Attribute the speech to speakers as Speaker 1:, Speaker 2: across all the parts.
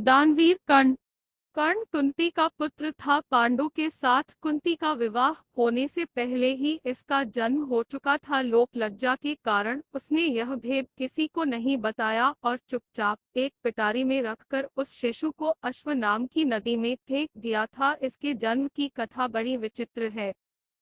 Speaker 1: दानवीर कर्ण। कर्ण कुंती का पुत्र था। पांडु के साथ कुंती का विवाह होने से पहले ही इसका जन्म हो चुका था। लोक लज्जा के कारण उसने यह भेद किसी को नहीं बताया और चुपचाप एक पिटारी में रखकर उस शिशु को अश्व नाम की नदी में फेंक दिया था। इसके जन्म की कथा बड़ी विचित्र है।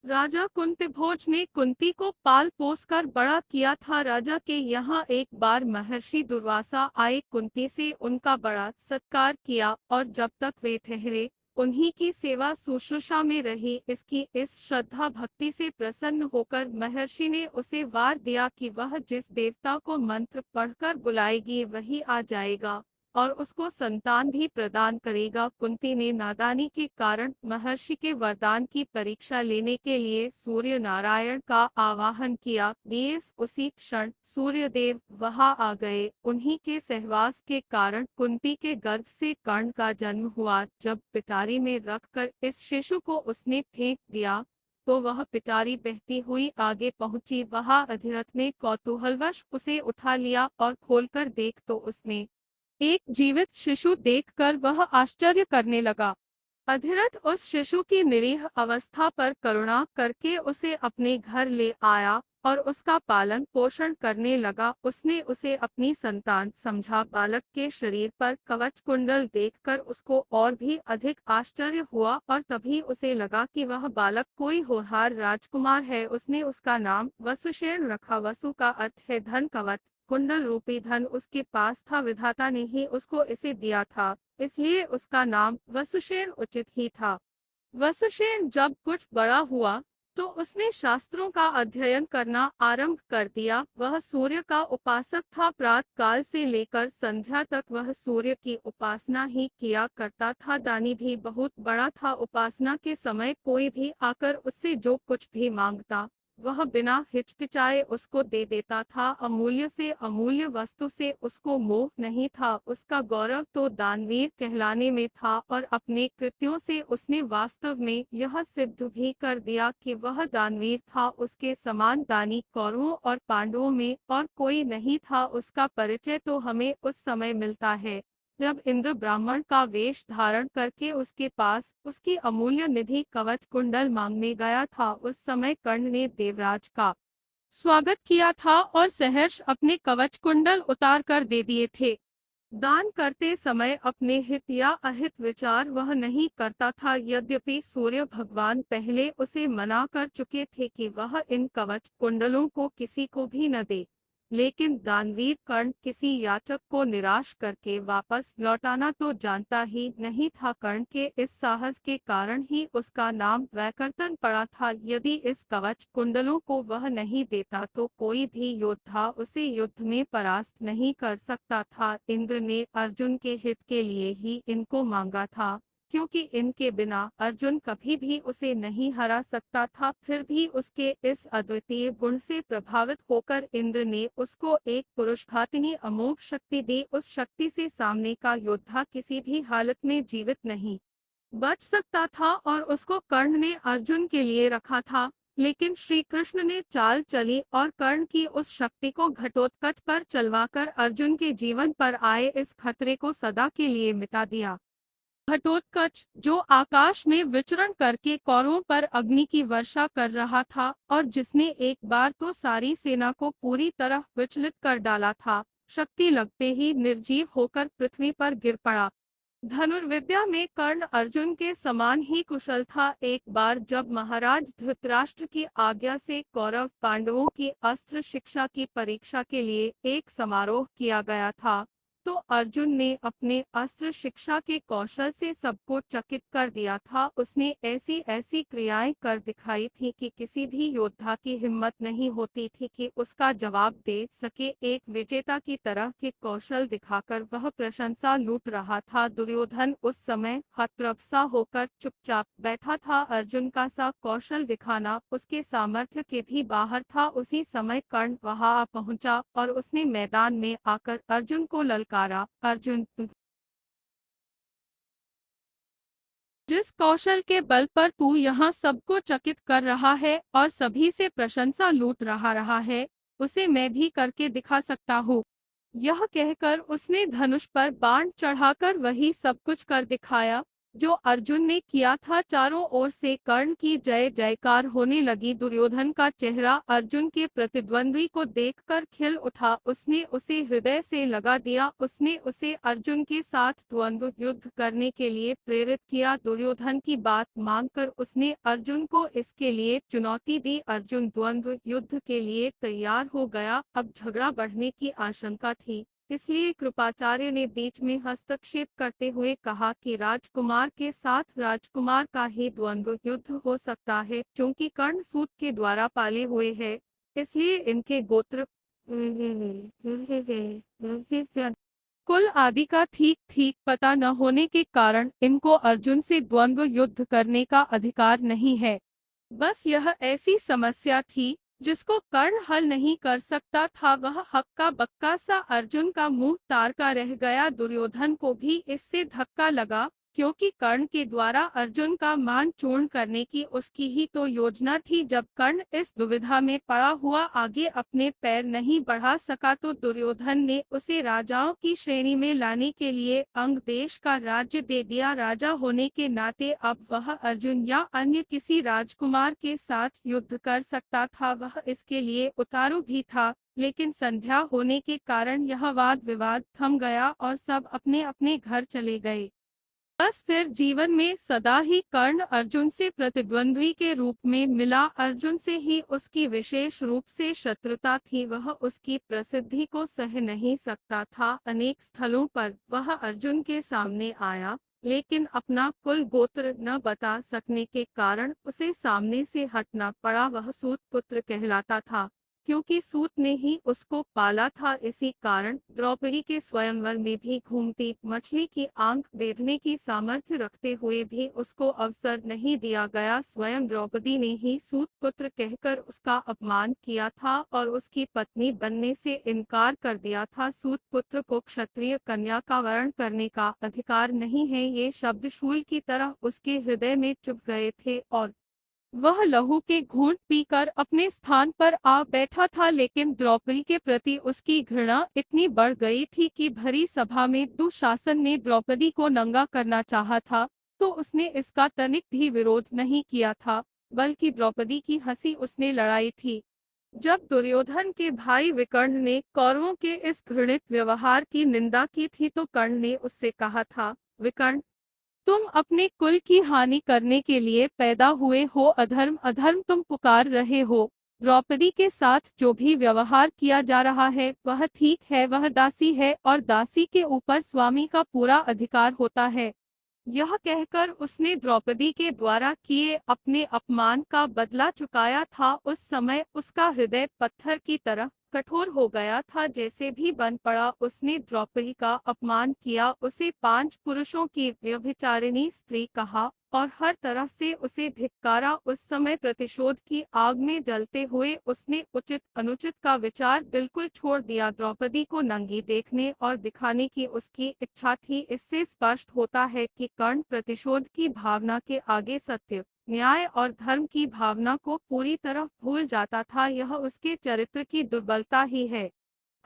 Speaker 1: राजा कुंतीभोज ने कुंती को पाल पोस कर बड़ा किया था। राजा के यहाँ एक बार महर्षि दुर्वासा आए, कुंती से उनका बड़ा सत्कार किया और जब तक वे ठहरे उन्हीं की सेवा शुश्रूषा में रही। इसकी इस श्रद्धा भक्ति से प्रसन्न होकर महर्षि ने उसे वार दिया कि वह जिस देवता को मंत्र पढ़कर बुलाएगी वही आ जाएगा और उसको संतान भी प्रदान करेगा। कुंती ने नादानी के कारण महर्षि के वरदान की परीक्षा लेने के लिए सूर्य नारायण का आवाहन किया। बेस उसी क्षण सूर्यदेव वहां आ गए। उन्हीं के सहवास के कारण कुंती के गर्भ से कर्ण का जन्म हुआ। जब पिटारी में रखकर इस शिशु को उसने फेंक दिया तो वह पिटारी बहती हुई आगे पहुंची। वहां अधिरथ ने कौतूहलवश उसे उठा लिया और खोलकर देख तो उसने एक जीवित शिशु देखकर वह आश्चर्य करने लगा। अधिरथ उस शिशु की निरीह अवस्था पर करुणा करके उसे अपने घर ले आया और उसका पालन पोषण करने लगा। उसने उसे अपनी संतान समझा। बालक के शरीर पर कवच कुंडल देखकर उसको और भी अधिक आश्चर्य हुआ और तभी उसे लगा कि वह बालक कोई होनहार राजकुमार है। उसने उसका नाम वसुसेन रखा। वसु का अर्थ है धन, कवच कुंडल रूपी धन उसके पास था। विधाता ने ही उसको इसे दिया था, इसलिए उसका नाम वसुसेन उचित ही था। वसुसेन जब कुछ बड़ा हुआ तो उसने शास्त्रों का अध्ययन करना आरंभ कर दिया। वह सूर्य का उपासक था। प्रातः काल से लेकर संध्या तक वह सूर्य की उपासना ही किया करता था। दानी भी बहुत बड़ा था। उपासना के समय कोई भी आकर उससे जो कुछ भी मांगता वह बिना हिचकिचाए उसको दे देता था। अमूल्य से अमूल्य वस्तु से उसको मोह नहीं था। उसका गौरव तो दानवीर कहलाने में था और अपने कृत्यों से उसने वास्तव में यह सिद्ध भी कर दिया कि वह दानवीर था। उसके समान दानी कौरवों और पांडवों में और कोई नहीं था। उसका परिचय तो हमें उस समय मिलता है जब इंद्र ब्राह्मण का वेश धारण करके उसके पास उसकी अमूल्य निधि कवच कुंडल मांगने गया था। उस समय कर्ण ने देवराज का स्वागत किया था और सहर्ष अपने कवच कुंडल उतार कर दे दिए थे। दान करते समय अपने हित या अहित विचार वह नहीं करता था। यद्यपि सूर्य भगवान पहले उसे मना कर चुके थे कि वह इन कवच कुंडलों को किसी को भी न दे, लेकिन दानवीर कर्ण किसी याचक को निराश करके वापस लौटाना तो जानता ही नहीं था। कर्ण के इस साहस के कारण ही उसका नाम वैकर्तन पड़ा था। यदि इस कवच कुंडलों को वह नहीं देता तो कोई भी योद्धा उसे युद्ध में परास्त नहीं कर सकता था। इंद्र ने अर्जुन के हित के लिए ही इनको मांगा था, क्योंकि इनके बिना अर्जुन कभी भी उसे नहीं हरा सकता था। फिर भी उसके इस अद्वितीय गुण से प्रभावित होकर इंद्र ने उसको एक पुरुषघातिनी अमोघ शक्ति दी। उस शक्ति से सामने का योद्धा किसी भी हालत में जीवित नहीं बच सकता था और उसको कर्ण ने अर्जुन के लिए रखा था। लेकिन श्री कृष्ण ने चाल चली और कर्ण की उस शक्ति को घटोत्कच पर चलवाकर अर्जुन के जीवन पर आए इस खतरे को सदा के लिए मिटा दिया। घटोत्कच जो आकाश में विचरण करके कौरवों पर अग्नि की वर्षा कर रहा था और जिसने एक बार तो सारी सेना को पूरी तरह विचलित कर डाला था, शक्ति लगते ही निर्जीव होकर पृथ्वी पर गिर पड़ा। धनुर्विद्या में कर्ण अर्जुन के समान ही कुशल था। एक बार जब महाराज धृतराष्ट्र की आज्ञा से कौरव पांडवों की अस्त्र शिक्षा की परीक्षा के लिए एक समारोह किया गया था, तो अर्जुन ने अपने अस्त्र शिक्षा के कौशल से सबको चकित कर दिया था। उसने ऐसी ऐसी क्रियाएं कर दिखाई थी कि किसी भी योद्धा की हिम्मत नहीं होती थी कि उसका जवाब दे सके। एक विजेता की तरह के कौशल दिखाकर वह प्रशंसा लूट रहा था। दुर्योधन उस समय हतप्रभ होकर चुपचाप बैठा था। अर्जुन का सा कौशल दिखाना उसके सामर्थ्य के भी बाहर था। उसी समय कर्ण वहां आ पहुंचा और उसने मैदान में आकर अर्जुन को ललकारा, अर्जुन जिस कौशल के बल पर तू यहाँ सबको चकित कर रहा है और सभी से प्रशंसा लूट रहा है, उसे मैं भी करके दिखा सकता हूँ। यह कहकर उसने धनुष पर बाण चढ़ाकर वही सब कुछ कर दिखाया जो अर्जुन ने किया था। चारों ओर से कर्ण की जय जयकार होने लगी। दुर्योधन का चेहरा अर्जुन के प्रतिद्वंद्वी को देखकर खिल उठा। उसने उसे हृदय से लगा दिया। उसने उसे अर्जुन के साथ द्वंद्व युद्ध करने के लिए प्रेरित किया। दुर्योधन की बात मानकर उसने अर्जुन को इसके लिए चुनौती दी। अर्जुन द्वंद्व युद्ध के लिए तैयार हो गया। अब झगड़ा बढ़ने की आशंका थी, इसलिए कृपाचार्य ने बीच में हस्तक्षेप करते हुए कहा कि राजकुमार के साथ राजकुमार का ही द्वंद्व युद्ध हो सकता है। क्योंकि कर्ण सूत के द्वारा पाले हुए हैं, इसलिए इनके गोत्र कुल आदि का ठीक ठीक पता न होने के कारण इनको अर्जुन से द्वंद्व युद्ध करने का अधिकार नहीं है। बस यह ऐसी समस्या थी जिसको कर्ण हल नहीं कर सकता था। वह हक्का बक्का सा अर्जुन का मुंह तार का रह गया। दुर्योधन को भी इससे धक्का लगा, क्योंकि कर्ण के द्वारा अर्जुन का मान चूर्ण करने की उसकी ही तो योजना थी। जब कर्ण इस दुविधा में पड़ा हुआ आगे अपने पैर नहीं बढ़ा सका तो दुर्योधन ने उसे राजाओं की श्रेणी में लाने के लिए अंग देश का राज्य दे दिया। राजा होने के नाते अब वह अर्जुन या अन्य किसी राजकुमार के साथ युद्ध कर सकता था। वह इसके लिए उतारू भी था, लेकिन संध्या होने के कारण यह वाद विवाद थम गया और सब अपने अपने घर चले गए। बस फिर जीवन में सदा ही कर्ण अर्जुन से प्रतिद्वंद्वी के रूप में मिला। अर्जुन से ही उसकी विशेष रूप से शत्रुता थी। वह उसकी प्रसिद्धि को सह नहीं सकता था। अनेक स्थलों पर वह अर्जुन के सामने आया, लेकिन अपना कुल गोत्र न बता सकने के कारण उसे सामने से हटना पड़ा। वह सूत पुत्र कहलाता था, क्योंकि सूत ने ही उसको पाला था। इसी कारण द्रौपदी के स्वयंवर में भी घूमती मछली की आंख बेधने की सामर्थ्य रखते हुए भी उसको अवसर नहीं दिया गया। स्वयं द्रौपदी ने ही सूत पुत्र कहकर उसका अपमान किया था और उसकी पत्नी बनने से इनकार कर दिया था। सूत पुत्र को क्षत्रिय कन्या का वर्ण करने का अधिकार नहीं है। ये शब्द शूल की तरह उसके हृदय में चुभ गए थे और वह लहू के घूंट पीकर अपने स्थान पर आ बैठा था। लेकिन द्रौपदी के प्रति उसकी घृणा इतनी बढ़ गई थी कि भरी सभा में दुशासन ने द्रौपदी को नंगा करना चाहा था तो उसने इसका तनिक भी विरोध नहीं किया था, बल्कि द्रौपदी की हंसी उसने लड़ाई थी। जब दुर्योधन के भाई विकर्ण ने कौरवों के इस घृणित व्यवहार की निंदा की थी तो कर्ण ने उससे कहा था, विकर्ण, तुम अपने कुल की हानि करने के लिए पैदा हुए हो। अधर्म अधर्म तुम पुकार रहे हो। द्रौपदी के साथ जो भी व्यवहार किया जा रहा है वह ठीक है। वह दासी है और दासी के ऊपर स्वामी का पूरा अधिकार होता है। यह कहकर उसने द्रौपदी के द्वारा किए अपने अपमान का बदला चुकाया था। उस समय उसका हृदय पत्थर की तरह कठोर हो गया था। जैसे भी बन पड़ा उसने द्रौपदी का अपमान किया, उसे 5 पुरुषों की व्यभिचारिणी स्त्री कहा और हर तरह से उसे धिक्कारा। उस समय प्रतिशोध की आग में जलते हुए उसने उचित अनुचित का विचार बिल्कुल छोड़ दिया। द्रौपदी को नंगी देखने और दिखाने की उसकी इच्छा थी। इससे स्पष्ट होता है कि कर्ण प्रतिशोध की भावना के आगे सत्य, न्याय और धर्म की भावना को पूरी तरह भूल जाता था। यह उसके चरित्र की दुर्बलता ही है।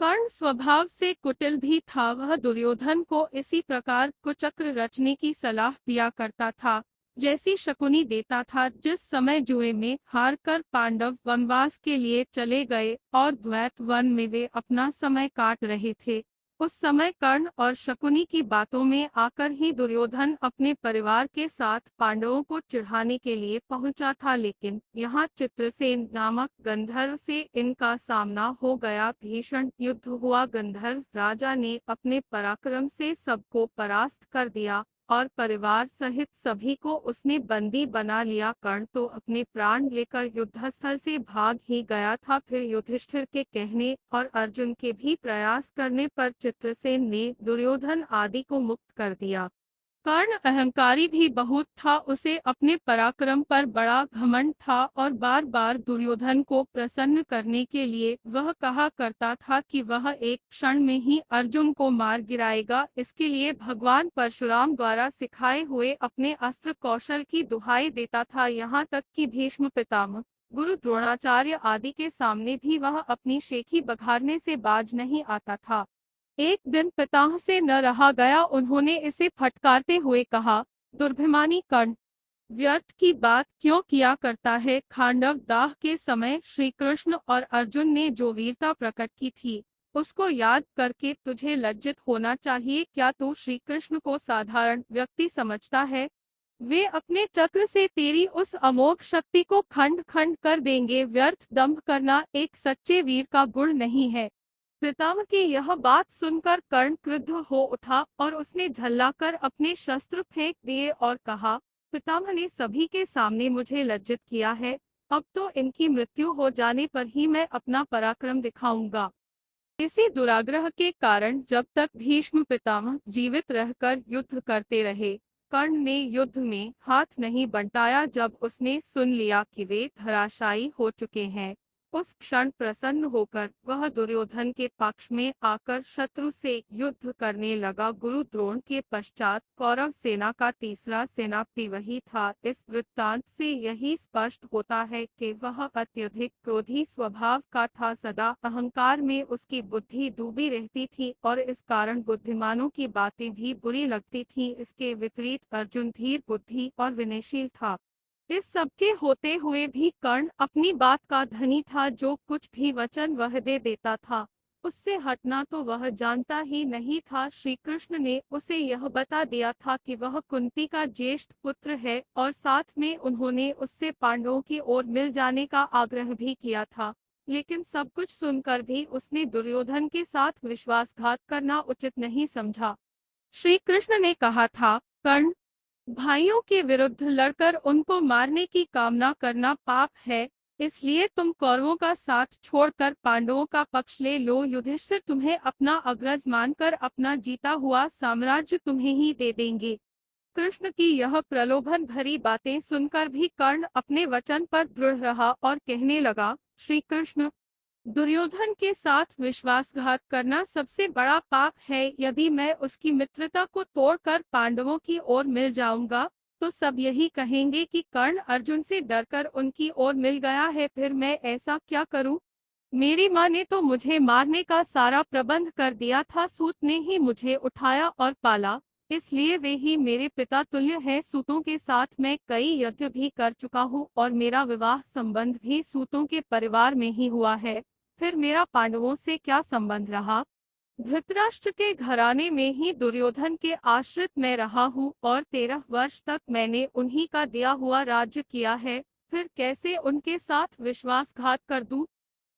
Speaker 1: कर्ण स्वभाव से कुटिल भी था। वह दुर्योधन को इसी प्रकार कुचक्र रचने की सलाह दिया करता था जैसी शकुनी देता था। जिस समय जुए में हारकर पांडव वनवास के लिए चले गए और द्वैत वन में वे अपना समय काट रहे थे, उस समय कर्ण और शकुनी की बातों में आकर ही दुर्योधन अपने परिवार के साथ पांडवों को चिढ़ाने के लिए पहुंचा था। लेकिन यहाँ चित्रसेन नामक गंधर्व से इनका सामना हो गया। भीषण युद्ध हुआ। गंधर्व राजा ने अपने पराक्रम से सबको परास्त कर दिया और परिवार सहित सभी को उसने बंदी बना लिया। कर्ण तो अपने प्राण लेकर युद्धस्थल से भाग ही गया था। फिर युधिष्ठिर के कहने और अर्जुन के भी प्रयास करने पर चित्रसेन ने दुर्योधन आदि को मुक्त कर दिया। कर्ण अहंकारी भी बहुत था। उसे अपने पराक्रम पर बड़ा घमंड था और बार बार दुर्योधन को प्रसन्न करने के लिए वह कहा करता था कि वह एक क्षण में ही अर्जुन को मार गिराएगा। इसके लिए भगवान परशुराम द्वारा सिखाए हुए अपने अस्त्र कौशल की दुहाई देता था। यहाँ तक कि भीष्म पितामह, गुरु द्रोणाचार्य आदि के सामने भी वह अपनी शेखी बघारने से बाज नहीं आता था। एक दिन पिता से न रहा गया, उन्होंने इसे फटकारते हुए कहा, दुर्भिमानी कर्ण, व्यर्थ की बात क्यों किया करता है। खांडव दाह के समय श्री कृष्ण और अर्जुन ने जो वीरता प्रकट की थी, उसको याद करके तुझे लज्जित होना चाहिए। क्या तू श्री कृष्ण को साधारण व्यक्ति समझता है? वे अपने चक्र से तेरी उस अमोघ शक्ति को खंड खंड कर देंगे। व्यर्थ दंभ करना एक सच्चे वीर का गुण नहीं है। पितामह की यह बात सुनकर कर्ण क्रुद्ध हो उठा और उसने झल्लाकर अपने शस्त्र फेंक दिए और कहा, पितामह ने सभी के सामने मुझे लज्जित किया है, अब तो इनकी मृत्यु हो जाने पर ही मैं अपना पराक्रम दिखाऊंगा। इसी दुराग्रह के कारण जब तक भीष्म पितामह जीवित रहकर युद्ध करते रहे, कर्ण ने युद्ध में हाथ नहीं बंटाया। जब उसने सुन लिया कि वे धराशायी हो चुके हैं, उस क्षण प्रसन्न होकर वह दुर्योधन के पक्ष में आकर शत्रु से युद्ध करने लगा। गुरु द्रोण के पश्चात कौरव सेना का तीसरा सेनापति वही था। इस वृत्तांत से यही स्पष्ट होता है कि वह अत्यधिक क्रोधी स्वभाव का था। सदा अहंकार में उसकी बुद्धि डूबी रहती थी और इस कारण बुद्धिमानों की बातें भी बुरी लगती थी। इसके विपरीत अर्जुन धीर बुद्धि और विनयशील था। इस सबके होते हुए भी कर्ण अपनी बात का धनी था। जो कुछ भी वचन वह दे देता था, उससे हटना तो वह जानता ही नहीं था। श्री कृष्ण ने उसे यह बता दिया था कि वह कुंती का ज्येष्ठ पुत्र है और साथ में उन्होंने उससे पांडवों की ओर मिल जाने का आग्रह भी किया था। लेकिन सब कुछ सुनकर भी उसने दुर्योधन के साथ विश्वासघात करना उचित नहीं समझा। श्री कृष्ण ने कहा था, कर्ण, भाइयों के विरुद्ध लड़कर उनको मारने की कामना करना पाप है, इसलिए तुम कौरवों का साथ छोड़कर पांडवों का पक्ष ले लो। युधिष्ठिर तुम्हें अपना अग्रज मानकर अपना जीता हुआ साम्राज्य तुम्हें ही दे देंगे। कृष्ण की यह प्रलोभन भरी बातें सुनकर भी कर्ण अपने वचन पर दृढ़ रहा और कहने लगा, श्री कृष्ण, दुर्योधन के साथ विश्वासघात करना सबसे बड़ा पाप है। यदि मैं उसकी मित्रता को तोड़कर पांडवों की ओर मिल जाऊंगा, तो सब यही कहेंगे कि कर्ण अर्जुन से डरकर उनकी ओर मिल गया है। फिर मैं ऐसा क्या करूं? मेरी माँ ने तो मुझे मारने का सारा प्रबंध कर दिया था। सूत ने ही मुझे उठाया और पाला, इसलिए वे ही मेरे पिता तुल्य है। सूतों के साथ मैं कई यज्ञ भी कर चुका हूँ और मेरा विवाह संबंध भी सूतों के परिवार में ही हुआ है। फिर मेरा पांडवों से क्या संबंध रहा? धृतराष्ट्र के घराने में ही दुर्योधन के आश्रित मैं रहा हूँ और 13 वर्ष तक मैंने उन्हीं का दिया हुआ राज्य किया है। फिर कैसे उनके साथ विश्वासघात कर दूं?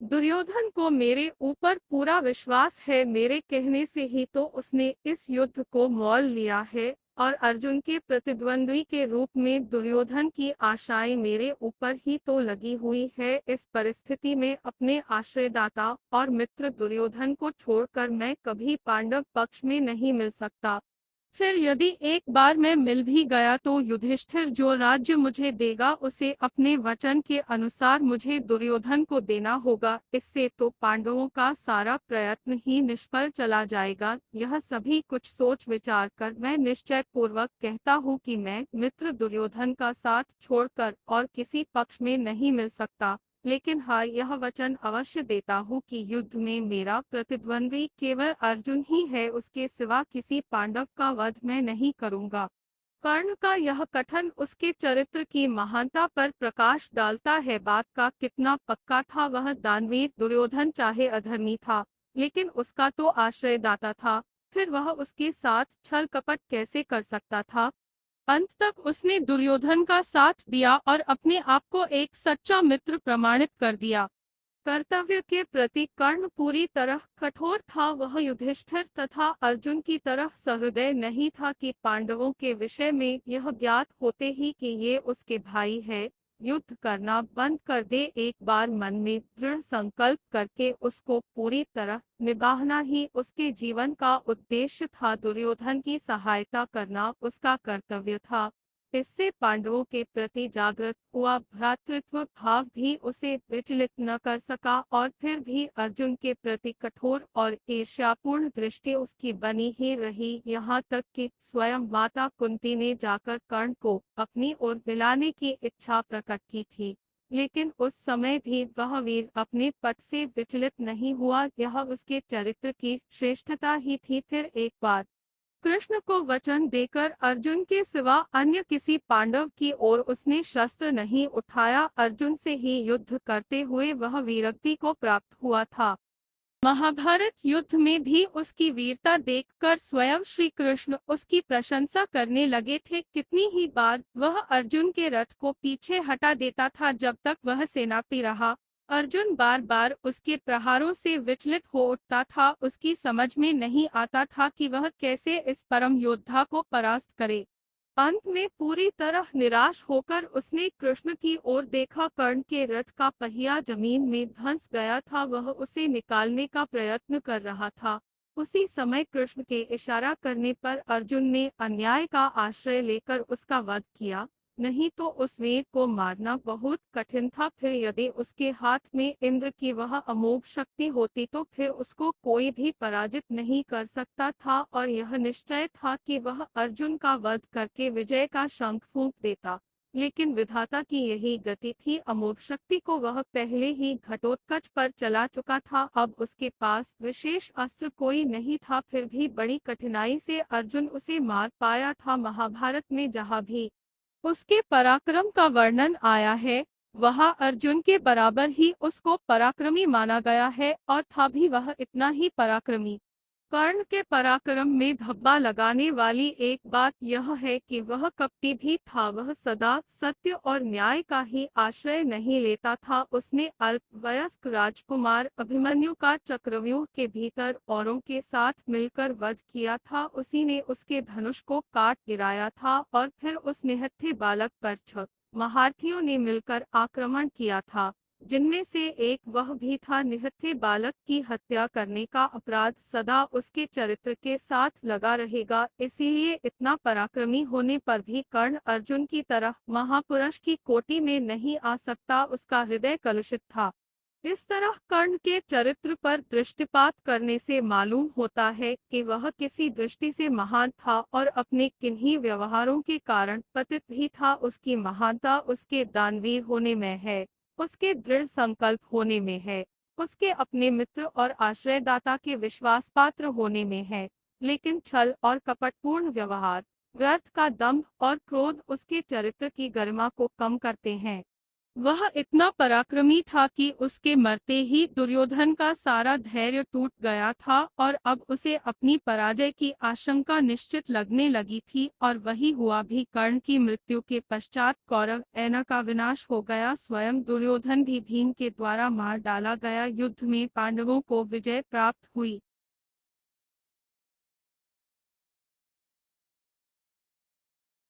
Speaker 1: दुर्योधन को मेरे ऊपर पूरा विश्वास है। मेरे कहने से ही तो उसने इस युद्ध को मोल लिया है और अर्जुन के प्रतिद्वंद्वी के रूप में दुर्योधन की आशाएं मेरे ऊपर ही तो लगी हुई है। इस परिस्थिति में अपने आश्रयदाता और मित्र दुर्योधन को छोड़कर मैं कभी पांडव पक्ष में नहीं मिल सकता। फिर यदि एक बार मैं मिल भी गया तो युधिष्ठिर जो राज्य मुझे देगा उसे अपने वचन के अनुसार मुझे दुर्योधन को देना होगा। इससे तो पांडवों का सारा प्रयत्न ही निष्फल चला जाएगा। यह सभी कुछ सोच विचार कर मैं निश्चय पूर्वक कहता हूँ कि मैं मित्र दुर्योधन का साथ छोड़कर और किसी पक्ष में नहीं मिल सकता। लेकिन हाँ, यह वचन अवश्य देता हूँ कि युद्ध में मेरा प्रतिद्वंद्वी केवल अर्जुन ही है, उसके सिवा किसी पांडव का वध मैं नहीं करूंगा। कर्ण का यह कथन उसके चरित्र की महानता पर प्रकाश डालता है। बात का कितना पक्का था। वह दानवीर दुर्योधन चाहे अधर्मी था, लेकिन उसका तो आश्रयदाता था। फिर वह उसके साथ छल कपट कैसे कर सकता था? अंत तक उसने दुर्योधन का साथ दिया और अपने आप को एक सच्चा मित्र प्रमाणित कर दिया। कर्तव्य के प्रति कर्ण पूरी तरह कठोर था। वह युधिष्ठिर तथा अर्जुन की तरह सहृदय नहीं था कि पांडवों के विषय में यह ज्ञात होते ही कि ये उसके भाई है, युद्ध करना बंद कर दे। एक बार मन में दृढ़ संकल्प करके उसको पूरी तरह निभाना ही उसके जीवन का उद्देश्य था। दुर्योधन की सहायता करना उसका कर्तव्य था। इससे पांडवों के प्रति जागृत हुआ भ्रातृत्व भाव भी उसे विचलित न कर सका और फिर भी अर्जुन के प्रति कठोर और ईर्ष्यापूर्ण दृष्टि उसकी बनी ही रही। यहाँ तक कि स्वयं माता कुंती ने जाकर कर्ण को अपनी ओर मिलाने की इच्छा प्रकट की थी। लेकिन उस समय भी वह वीर अपने पद से विचलित नहीं हुआ, यह उसके चरित्र की श्रेष्ठता ही थी। फिर एक बार कृष्ण को वचन देकर अर्जुन के सिवा अन्य किसी पांडव की ओर उसने शस्त्र नहीं उठाया। अर्जुन से ही युद्ध करते हुए वह वीरगति को प्राप्त हुआ था। महाभारत युद्ध में भी उसकी वीरता देखकर स्वयं श्री कृष्ण उसकी प्रशंसा करने लगे थे। कितनी ही बार वह अर्जुन के रथ को पीछे हटा देता था जब तक वह सेनापति रहा। अर्जुन बार बार उसके प्रहारों से विचलित हो उठता था। उसकी समझ में नहीं आता था कि वह कैसे इस परम योद्धा को परास्त करे। अंत में पूरी तरह निराश होकर उसने कृष्ण की ओर देखा। कर्ण के रथ का पहिया जमीन में धंस गया था, वह उसे निकालने का प्रयत्न कर रहा था। उसी समय कृष्ण के इशारा करने पर अर्जुन ने अन्याय का आश्रय लेकर उसका वध किया, नहीं तो उस वीर को मारना बहुत कठिन था। फिर यदि उसके हाथ में इंद्र की वह अमोघ शक्ति होती तो फिर उसको कोई भी पराजित नहीं कर सकता था, और यह निश्चय था कि वह अर्जुन का वध करके विजय का शंख फूंक देता। लेकिन विधाता की यही गति थी, अमोघ शक्ति को वह पहले ही घटोत्कच पर चला चुका था। अब उसके पास विशेष अस्त्र कोई नहीं था, फिर भी बड़ी कठिनाई से अर्जुन उसे मार पाया था। महाभारत में जहाँ भी उसके पराक्रम का वर्णन आया है, वहां अर्जुन के बराबर ही उसको पराक्रमी माना गया है, और था भी वह इतना ही पराक्रमी। कर्ण के पराक्रम में धब्बा लगाने वाली एक बात यह है कि वह कपटी भी था। वह सदा सत्य और न्याय का ही आश्रय नहीं लेता था। उसने अल्पवयस्क राजकुमार अभिमन्यु का चक्रव्यूह के भीतर औरों के साथ मिलकर वध किया था। उसी ने उसके धनुष को काट गिराया था, और फिर उस निहत्थे बालक पर 6 महारथियों ने मिलकर आक्रमण किया था, जिनमें से एक वह भी था। निहत्थे बालक की हत्या करने का अपराध सदा उसके चरित्र के साथ लगा रहेगा। इसीलिए इतना पराक्रमी होने पर भी कर्ण अर्जुन की तरह महापुरुष की कोटि में नहीं आ सकता। उसका हृदय कलुषित था। इस तरह कर्ण के चरित्र पर दृष्टिपात करने से मालूम होता है कि वह किसी दृष्टि से महान था, और अपने किन्हीं व्यवहारों के कारण पतित भी था। उसकी महानता उसके दानवीर होने में है, उसके दृढ़ संकल्प होने में है, उसके अपने मित्र और आश्रयदाता के विश्वास पात्र होने में है। लेकिन छल और कपटपूर्ण व्यवहार, व्यर्थ का दंभ और क्रोध उसके चरित्र की गरिमा को कम करते हैं। वह इतना पराक्रमी था कि उसके मरते ही दुर्योधन का सारा धैर्य टूट गया था, और अब उसे अपनी पराजय की आशंका निश्चित लगने लगी थी। और वही हुआ भी। कर्ण की मृत्यु के पश्चात कौरव सेना का विनाश हो गया। स्वयं दुर्योधन भी भीम के द्वारा मार डाला गया। युद्ध में पांडवों को विजय प्राप्त हुई।